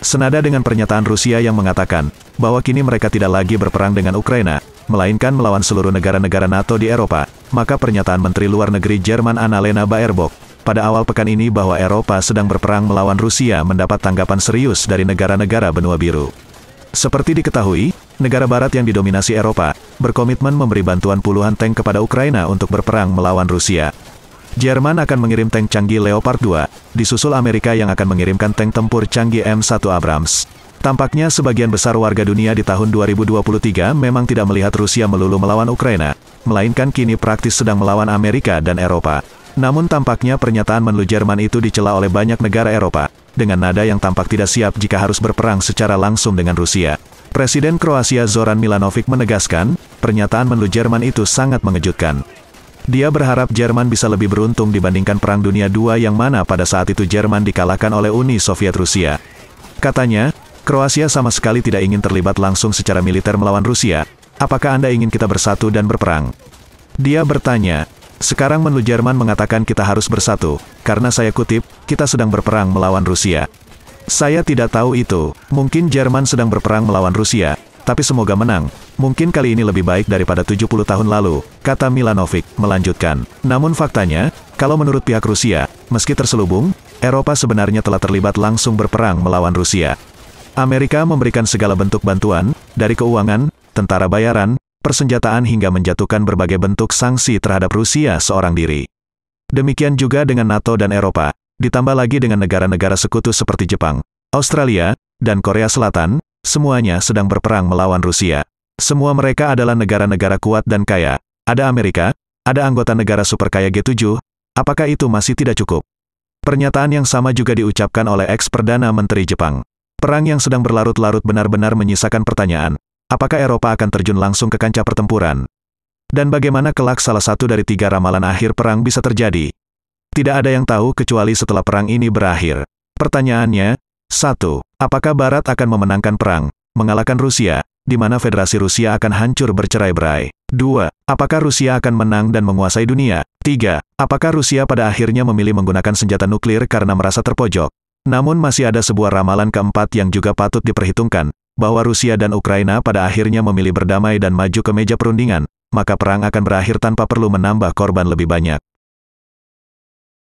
Senada dengan pernyataan Rusia yang mengatakan bahwa kini mereka tidak lagi berperang dengan Ukraina, melainkan melawan seluruh negara-negara NATO di Eropa, maka pernyataan Menteri Luar Negeri Jerman Annalena Baerbock pada awal pekan ini bahwa Eropa sedang berperang melawan Rusia mendapat tanggapan serius dari negara-negara benua biru. Seperti diketahui, negara barat yang didominasi Eropa berkomitmen memberi bantuan puluhan tank kepada Ukraina untuk berperang melawan Rusia. Jerman akan mengirim tank canggih Leopard 2, disusul Amerika yang akan mengirimkan tank tempur canggih M1 Abrams. Tampaknya sebagian besar warga dunia di tahun 2023 memang tidak melihat Rusia melulu melawan Ukraina, melainkan kini praktis sedang melawan Amerika dan Eropa. Namun tampaknya pernyataan menlu Jerman itu dicela oleh banyak negara Eropa, dengan nada yang tampak tidak siap jika harus berperang secara langsung dengan Rusia. Presiden Kroasia Zoran Milanovic menegaskan, pernyataan menlu Jerman itu sangat mengejutkan. Dia berharap Jerman bisa lebih beruntung dibandingkan Perang Dunia II yang mana pada saat itu Jerman dikalahkan oleh Uni Soviet Rusia. Katanya, Kroasia sama sekali tidak ingin terlibat langsung secara militer melawan Rusia. Apakah Anda ingin kita bersatu dan berperang? Dia bertanya, sekarang menlu Jerman mengatakan kita harus bersatu, karena saya kutip, kita sedang berperang melawan Rusia. Saya tidak tahu itu, mungkin Jerman sedang berperang melawan Rusia. Tapi semoga menang. Mungkin kali ini lebih baik daripada 70 tahun lalu, kata Milanovic, melanjutkan. Namun faktanya, kalau menurut pihak Rusia, meski terselubung, Eropa sebenarnya telah terlibat langsung berperang melawan Rusia. Amerika memberikan segala bentuk bantuan, dari keuangan, tentara bayaran, persenjataan hingga menjatuhkan berbagai bentuk sanksi terhadap Rusia seorang diri. Demikian juga dengan NATO dan Eropa, ditambah lagi dengan negara-negara sekutu seperti Jepang, Australia, dan Korea Selatan, semuanya sedang berperang melawan Rusia. Semua mereka adalah negara-negara kuat dan kaya. Ada Amerika, ada anggota negara superkaya G7. Apakah itu masih tidak cukup? Pernyataan yang sama juga diucapkan oleh ex-Perdana Menteri Jepang. Perang yang sedang berlarut-larut benar-benar menyisakan pertanyaan. Apakah Eropa akan terjun langsung ke kancah pertempuran? Dan bagaimana kelak salah satu dari 3 ramalan akhir perang bisa terjadi? Tidak ada yang tahu kecuali setelah perang ini berakhir. Pertanyaannya, 1. Apakah Barat akan memenangkan perang, mengalahkan Rusia, di mana Federasi Rusia akan hancur bercerai-berai? 2. Apakah Rusia akan menang dan menguasai dunia? 3. Apakah Rusia pada akhirnya memilih menggunakan senjata nuklir karena merasa terpojok? Namun masih ada sebuah ramalan keempat yang juga patut diperhitungkan, bahwa Rusia dan Ukraina pada akhirnya memilih berdamai dan maju ke meja perundingan, maka perang akan berakhir tanpa perlu menambah korban lebih banyak.